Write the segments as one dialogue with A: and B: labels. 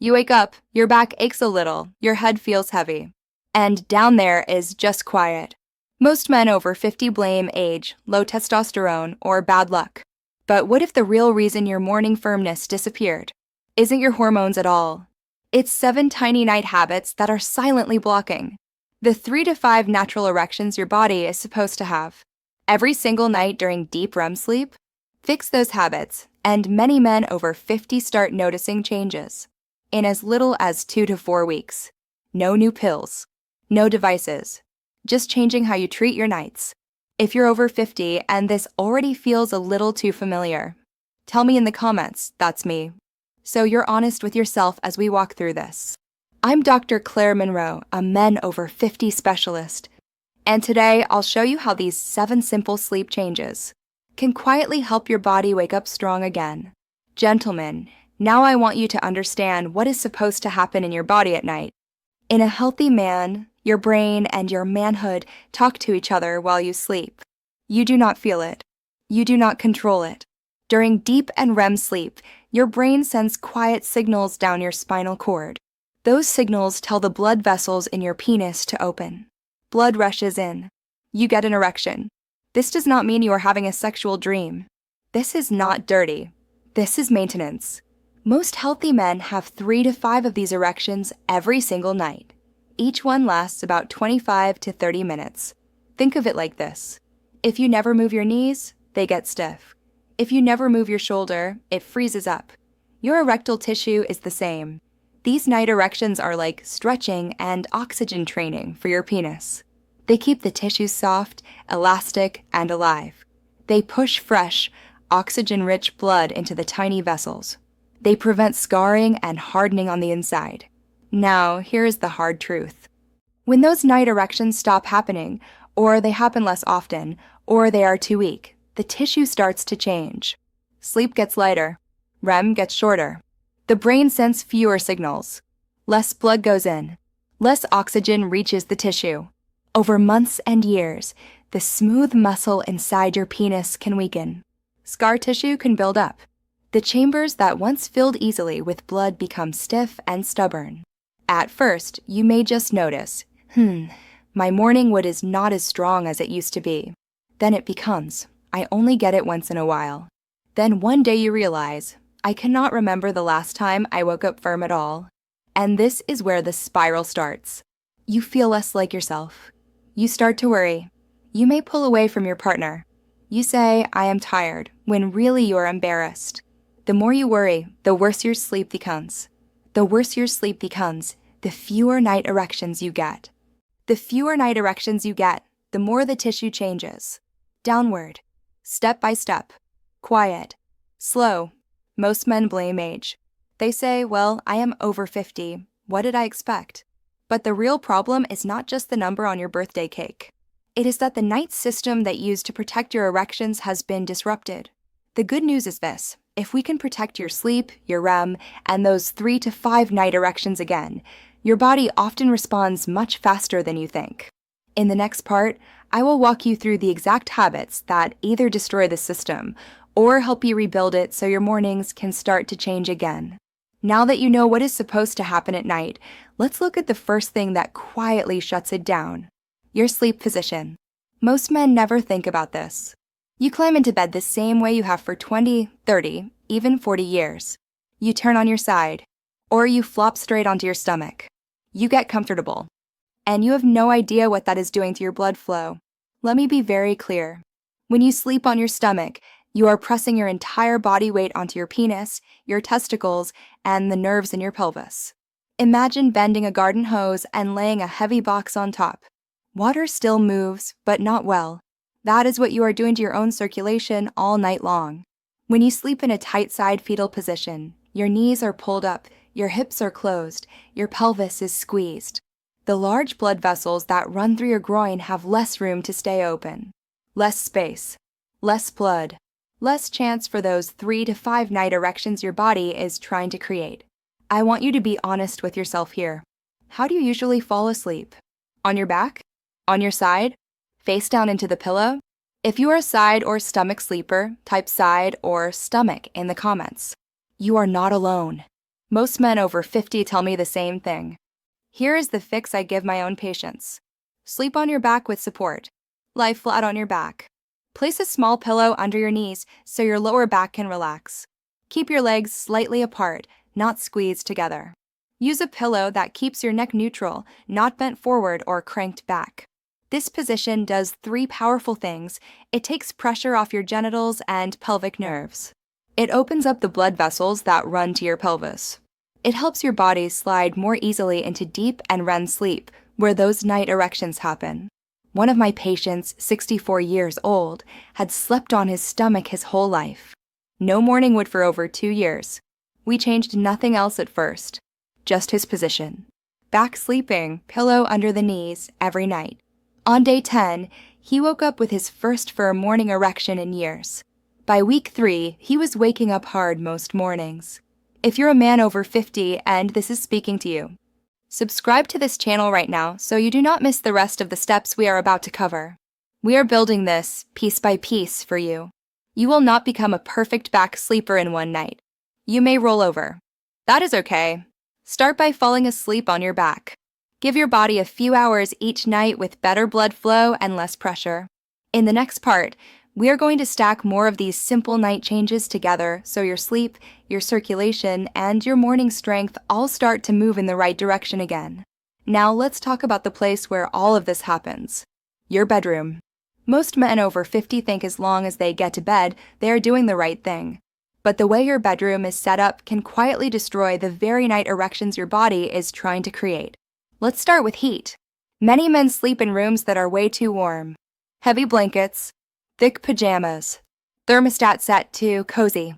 A: You wake up, your back aches a little, your head feels heavy. And down there is just quiet. Most men over 50 blame age, low testosterone, or bad luck. But what if the real reason your morning firmness disappeared isn't your hormones at all? It's 7 tiny night habits that are silently blocking the 3 to 5 natural erections your body is supposed to have. Every single night during deep REM sleep, fix those habits, and many men over 50 start noticing changes in as little as 2 to 4 weeks. No new pills, no devices, just changing how you treat your nights. If you're over 50 and this already feels a little too familiar, tell me in the comments, that's me. So you're honest with yourself as we walk through this. I'm Dr. Claire Monroe, a men over 50 specialist, and today I'll show you how these 7 simple sleep changes can quietly help your body wake up strong again. Gentlemen, now I want you to understand what is supposed to happen in your body at night. In a healthy man, your brain and your manhood talk to each other while you sleep. You do not feel it. You do not control it. During deep and REM sleep, your brain sends quiet signals down your spinal cord. Those signals tell the blood vessels in your penis to open. Blood rushes in. You get an erection. This does not mean you are having a sexual dream. This is not dirty. This is maintenance. Most healthy men have 3 to 5 of these erections every single night. Each one lasts about 25 to 30 minutes. Think of it like this. If you never move your knees, they get stiff. If you never move your shoulder, it freezes up. Your erectile tissue is the same. These night erections are like stretching and oxygen training for your penis. They keep the tissue soft, elastic, and alive. They push fresh, oxygen-rich blood into the tiny vessels. They prevent scarring and hardening on the inside. Now, here is the hard truth. When those night erections stop happening, or they happen less often, or they are too weak, the tissue starts to change. Sleep gets lighter. REM gets shorter. The brain sends fewer signals. Less blood goes in. Less oxygen reaches the tissue. Over months and years, the smooth muscle inside your penis can weaken. Scar tissue can build up. The chambers that once filled easily with blood become stiff and stubborn. At first, you may just notice, my morning wood is not as strong as it used to be. Then it becomes, I only get it once in a while. Then one day you realize, I cannot remember the last time I woke up firm at all. And this is where the spiral starts. You feel less like yourself. You start to worry. You may pull away from your partner. You say, I am tired, when really you are embarrassed. The more you worry, the worse your sleep becomes. The worse your sleep becomes, the fewer night erections you get. The fewer night erections you get, the more the tissue changes. Downward, step by step, quiet, slow. Most men blame age. They say, well, I am over 50. What did I expect? But the real problem is not just the number on your birthday cake. It is that the night system that you use to protect your erections has been disrupted. The good news is this. If we can protect your sleep, your REM, and those 3 to 5 night erections again, your body often responds much faster than you think. In the next part, I will walk you through the exact habits that either destroy the system or help you rebuild it so your mornings can start to change again. Now that you know what is supposed to happen at night, let's look at the first thing that quietly shuts it down. Your sleep position. Most men never think about this. You climb into bed the same way you have for 20, 30, even 40 years. You turn on your side, or you flop straight onto your stomach. You get comfortable, and you have no idea what that is doing to your blood flow. Let me be very clear. When you sleep on your stomach, you are pressing your entire body weight onto your penis, your testicles, and the nerves in your pelvis. Imagine bending a garden hose and laying a heavy box on top. Water still moves, but not well. That is what you are doing to your own circulation all night long. When you sleep in a tight side fetal position, your knees are pulled up, your hips are closed, your pelvis is squeezed. The large blood vessels that run through your groin have less room to stay open. Less space, less blood, less chance for those 3 to 5 night erections your body is trying to create. I want you to be honest with yourself here. How do you usually fall asleep? On your back? On your side? Face down into the pillow? If you are a side or stomach sleeper, type side or stomach in the comments. You are not alone. Most men over 50 tell me the same thing. Here is the fix I give my own patients. Sleep on your back with support. Lie flat on your back. Place a small pillow under your knees so your lower back can relax. Keep your legs slightly apart, not squeezed together. Use a pillow that keeps your neck neutral, not bent forward or cranked back. This position does 3 powerful things. It takes pressure off your genitals and pelvic nerves. It opens up the blood vessels that run to your pelvis. It helps your body slide more easily into deep and REM sleep, where those night erections happen. One of my patients, 64 years old, had slept on his stomach his whole life. No morning wood for over 2 years. We changed nothing else at first, just his position. Back sleeping, pillow under the knees, every night. On day 10, he woke up with his first firm morning erection in years. By week 3, he was waking up hard most mornings. If you're a man over 50 and this is speaking to you, subscribe to this channel right now so you do not miss the rest of the steps we are about to cover. We are building this piece by piece for you. You will not become a perfect back sleeper in one night. You may roll over. That is okay. Start by falling asleep on your back. Give your body a few hours each night with better blood flow and less pressure. In the next part, we are going to stack more of these simple night changes together so your sleep, your circulation, and your morning strength all start to move in the right direction again. Now let's talk about the place where all of this happens. Your bedroom. Most men over 50 think as long as they get to bed, they are doing the right thing. But the way your bedroom is set up can quietly destroy the very night erections your body is trying to create. Let's start with heat. Many men sleep in rooms that are way too warm. Heavy blankets, thick pajamas, thermostat set to cozy.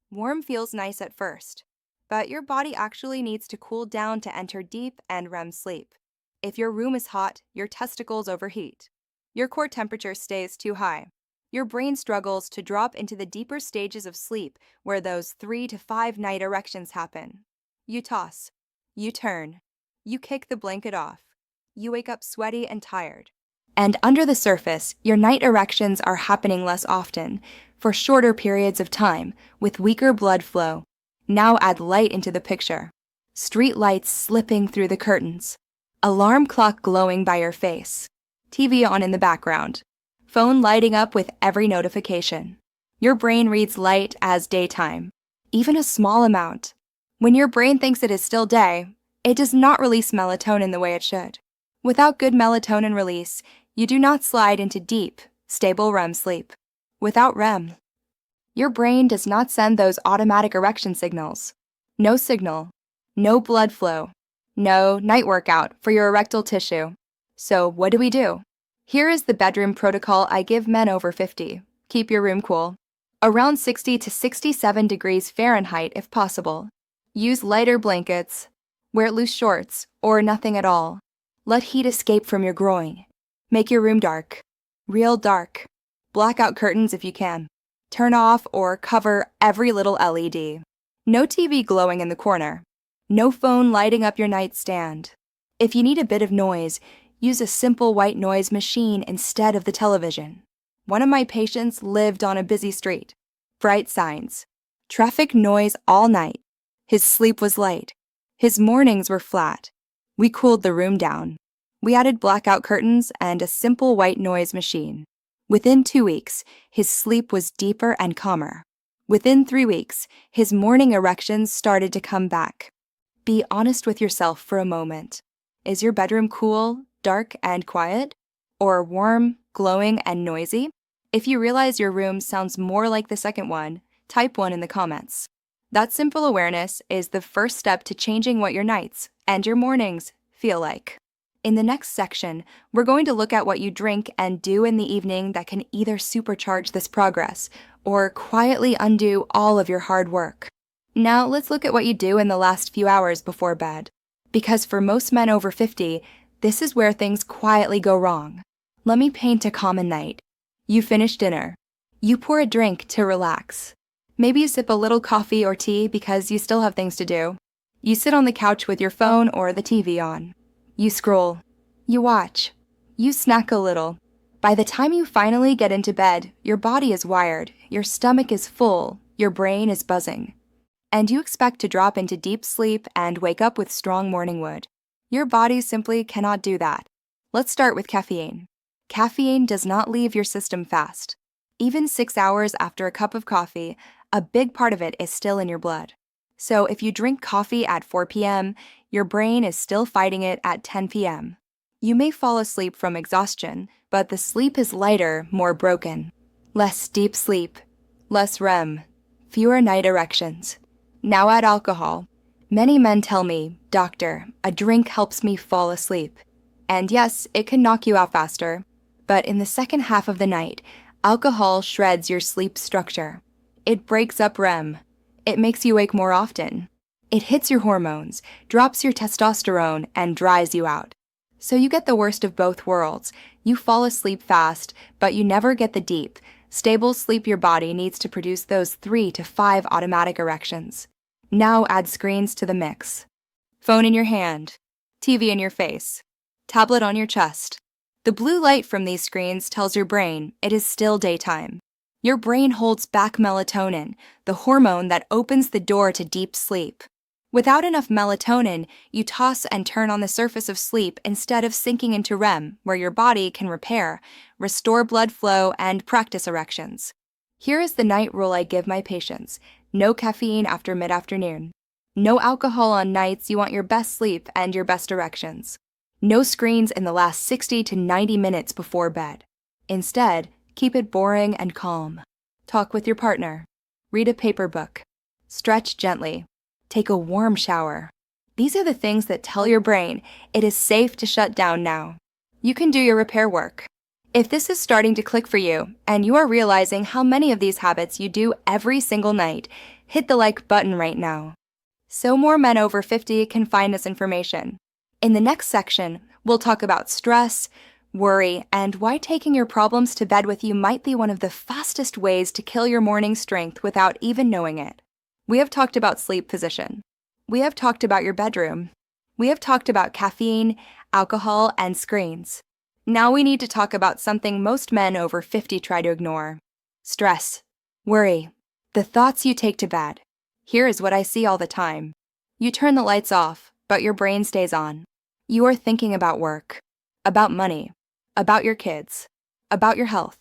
A: Warm feels nice at first, but your body actually needs to cool down to enter deep and REM sleep. If your room is hot, your testicles overheat. Your core temperature stays too high. Your brain struggles to drop into the deeper stages of sleep where those 3 to 5 night erections happen. You toss. You turn. You kick the blanket off. You wake up sweaty and tired. And under the surface, your night erections are happening less often, for shorter periods of time, with weaker blood flow. Now add light into the picture. Street lights slipping through the curtains. Alarm clock glowing by your face. TV on in the background. Phone lighting up with every notification. Your brain reads light as daytime, even a small amount. When your brain thinks it is still day, it does not release melatonin the way it should. Without good melatonin release, you do not slide into deep, stable REM sleep. Without REM, your brain does not send those automatic erection signals. No signal, no blood flow, no night workout for your erectile tissue. So what do? Here is the bedroom protocol I give men over 50. Keep your room cool. Around 60 to 67 degrees Fahrenheit if possible. Use lighter blankets. Wear loose shorts or nothing at all. Let heat escape from your groin. Make your room dark. Real dark. Blackout curtains if you can. Turn off or cover every little LED. No TV glowing in the corner. No phone lighting up your nightstand. If you need a bit of noise, use a simple white noise machine instead of the television. One of my patients lived on a busy street. Bright signs. Traffic noise all night. His sleep was light. His mornings were flat. We cooled the room down. We added blackout curtains and a simple white noise machine. Within 2 weeks, his sleep was deeper and calmer. Within 3 weeks, his morning erections started to come back. Be honest with yourself for a moment. Is your bedroom cool, dark, and quiet? Or warm, glowing, and noisy? If you realize your room sounds more like the second one, type 1 in the comments. That simple awareness is the first step to changing what your nights and your mornings feel like. In the next section, we're going to look at what you drink and do in the evening that can either supercharge this progress or quietly undo all of your hard work. Now let's look at what you do in the last few hours before bed. Because for most men over 50, this is where things quietly go wrong. Let me paint a common night. You finish dinner. You pour a drink to relax. Maybe you sip a little coffee or tea because you still have things to do. You sit on the couch with your phone or the TV on. You scroll. You watch. You snack a little. By the time you finally get into bed, your body is wired, your stomach is full, your brain is buzzing. and you expect to drop into deep sleep and wake up with strong morning wood. Your body simply cannot do that. Let's start with caffeine. Caffeine does not leave your system fast. Even 6 hours after a cup of coffee, a big part of it is still in your blood. So if you drink coffee at 4 p.m., your brain is still fighting it at 10 p.m. You may fall asleep from exhaustion, but the sleep is lighter, more broken. Less deep sleep, less REM, fewer night erections. Now add alcohol. Many men tell me, "Doctor, a drink helps me fall asleep." And yes, it can knock you out faster. But in the second half of the night, alcohol shreds your sleep structure. It breaks up REM. It makes you wake more often. It hits your hormones, drops your testosterone, and dries you out. So you get the worst of both worlds. You fall asleep fast, but you never get the deep, stable sleep your body needs to produce those 3 to 5 automatic erections. Now add screens to the mix. Phone in your hand, TV in your face, tablet on your chest. The blue light from these screens tells your brain it is still daytime. Your brain holds back melatonin, the hormone that opens the door to deep sleep. Without enough melatonin, you toss and turn on the surface of sleep instead of sinking into REM, where your body can repair, restore blood flow, and practice erections. Here is the night rule I give my patients: no caffeine after mid-afternoon. No alcohol on nights you want your best sleep and your best erections. No screens in the last 60 to 90 minutes before bed. Instead, keep it boring and calm. Talk with your partner. Read a paper book. Stretch gently. Take a warm shower. These are the things that tell your brain it is safe to shut down now. You can do your repair work. If this is starting to click for you, and you are realizing how many of these habits you do every single night, hit the like button right now, so more men over 50 can find this information. In the next section, we'll talk about stress, worry, and why taking your problems to bed with you might be one of the fastest ways to kill your morning strength without even knowing it. We have talked about sleep position. We have talked about your bedroom. We have talked about caffeine, alcohol, and screens. Now we need to talk about something most men over 50 try to ignore: stress, worry, the thoughts you take to bed. Here is what I see all the time. You turn the lights off, but your brain stays on. You are thinking about work, about money, about your kids, about your health.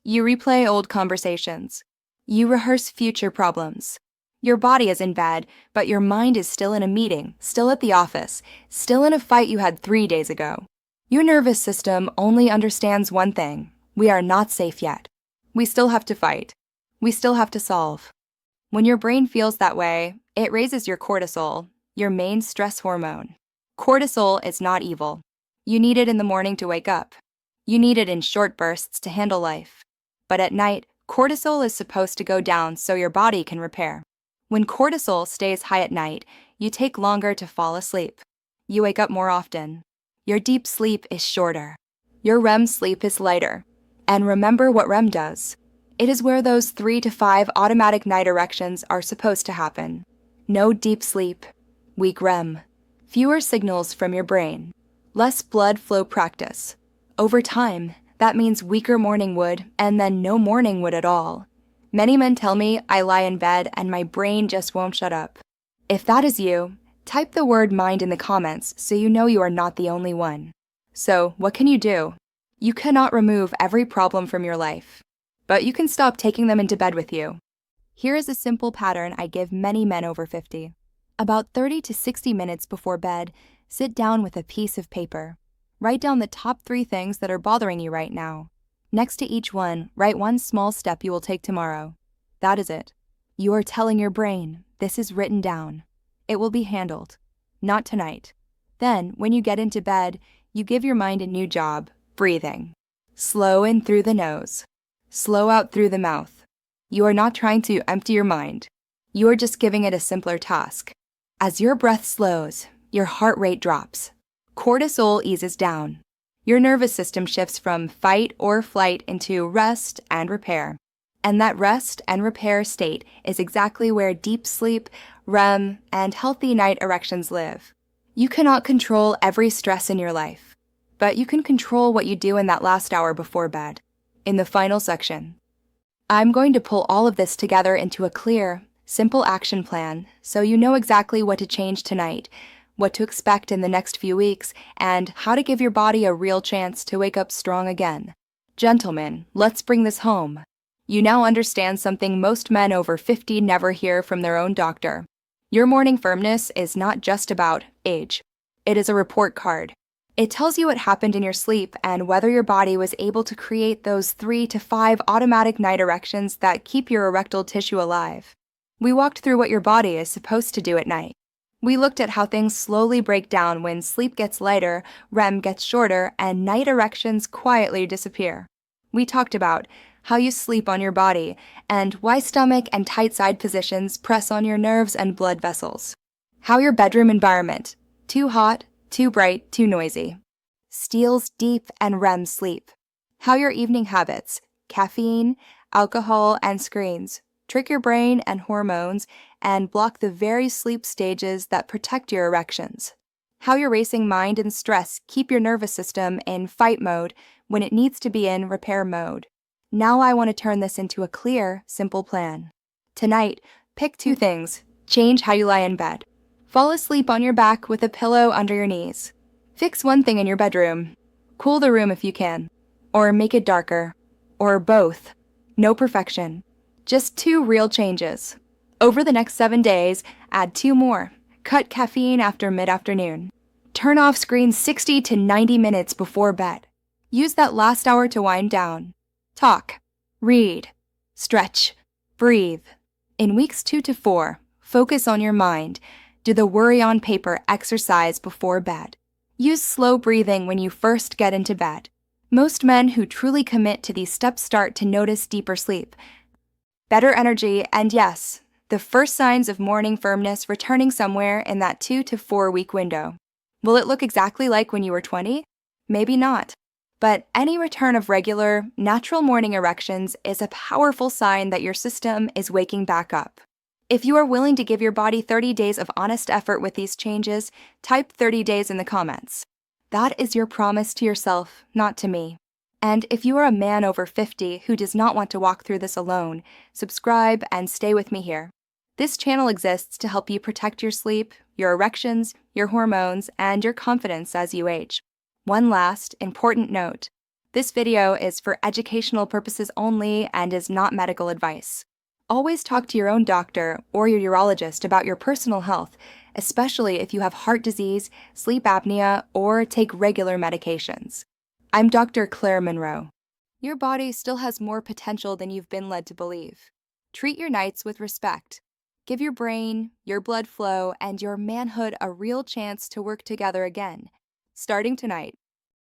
A: You replay old conversations. You rehearse future problems. Your body is in bed, but your mind is still in a meeting, still at the office, still in a fight you had 3 days ago. Your nervous system only understands one thing: we are not safe yet. We still have to fight. We still have to solve. When your brain feels that way, it raises your cortisol, your main stress hormone. Cortisol is not evil. You need it in the morning to wake up. You need it in short bursts to handle life. But at night, cortisol is supposed to go down so your body can repair. When cortisol stays high at night, you take longer to fall asleep. You wake up more often. Your deep sleep is shorter. Your REM sleep is lighter. And remember what REM does. It is where those 3 to 5 automatic night erections are supposed to happen. No deep sleep, weak REM, fewer signals from your brain, less blood flow practice. Over time, that means weaker morning wood and then no morning wood at all. Many men tell me I lie in bed and my brain just won't shut up. If that is you, type the word mind in the comments so you know you are not the only one. So, what can you do? You cannot remove every problem from your life, but you can stop taking them into bed with you. Here is a simple pattern I give many men over 50. About 30 to 60 minutes before bed, sit down with a piece of paper. Write down the top 3 things that are bothering you right now. Next to each one, write one small step you will take tomorrow. That is it. You are telling your brain, this is written down. It will be handled. Not tonight. Then, when you get into bed, you give your mind a new job: breathing. Slow in through the nose. Slow out through the mouth. You are not trying to empty your mind. You are just giving it a simpler task. As your breath slows, your heart rate drops. Cortisol eases down. Your nervous system shifts from fight or flight into rest and repair. And that rest and repair state is exactly where deep sleep, REM, and healthy night erections live. You cannot control every stress in your life, but you can control what you do in that last hour before bed. In the final section, I'm going to pull all of this together into a clear, simple action plan so you know exactly what to change tonight, what to expect in the next few weeks, and how to give your body a real chance to wake up strong again. Gentlemen, let's bring this home. You now understand something most men over 50 never hear from their own doctor. Your morning firmness is not just about age. It is a report card. It tells you what happened in your sleep and whether your body was able to create those 3 to 5 automatic night erections that keep your erectile tissue alive. We walked through what your body is supposed to do at night. We looked at how things slowly break down when sleep gets lighter, REM gets shorter, and night erections quietly disappear. We talked about how you sleep on your body and why stomach and tight side positions press on your nerves and blood vessels. How your bedroom environment, too hot, too bright, too noisy, steals deep and REM sleep. How your evening habits, caffeine, alcohol, and screens trick your brain and hormones and block the very sleep stages that protect your erections. How your racing mind and stress keep your nervous system in fight mode when it needs to be in repair mode. Now I want to turn this into a clear, simple plan. Tonight, pick 2 things. Change how you lie in bed. Fall asleep on your back with a pillow under your knees. Fix one thing in your bedroom. Cool the room if you can. Or make it darker. Or both. No perfection. Just 2 real changes. Over the next 7 days, add 2 more. Cut caffeine after mid-afternoon. Turn off screens 60 to 90 minutes before bed. Use that last hour to wind down. Talk, read, stretch, breathe. In weeks 2 to 4, focus on your mind. Do the worry on paper exercise before bed. Use slow breathing when you first get into bed. Most men who truly commit to these steps start to notice deeper sleep, better energy, and yes, the first signs of morning firmness returning somewhere in that 2 to 4 week window. Will it look exactly like when you were 20? Maybe not. But any return of regular, natural morning erections is a powerful sign that your system is waking back up. If you are willing to give your body 30 days of honest effort with these changes, type 30 days in the comments. That is your promise to yourself, not to me. And if you are a man over 50 who does not want to walk through this alone, subscribe and stay with me here. This channel exists to help you protect your sleep, your erections, your hormones, and your confidence as you age. One last, important note. This video is for educational purposes only and is not medical advice. Always talk to your own doctor or your urologist about your personal health, especially if you have heart disease, sleep apnea, or take regular medications. I'm Dr. Claire Monroe. Your body still has more potential than you've been led to believe. Treat your nights with respect. Give your brain, your blood flow, and your manhood a real chance to work together again, starting tonight.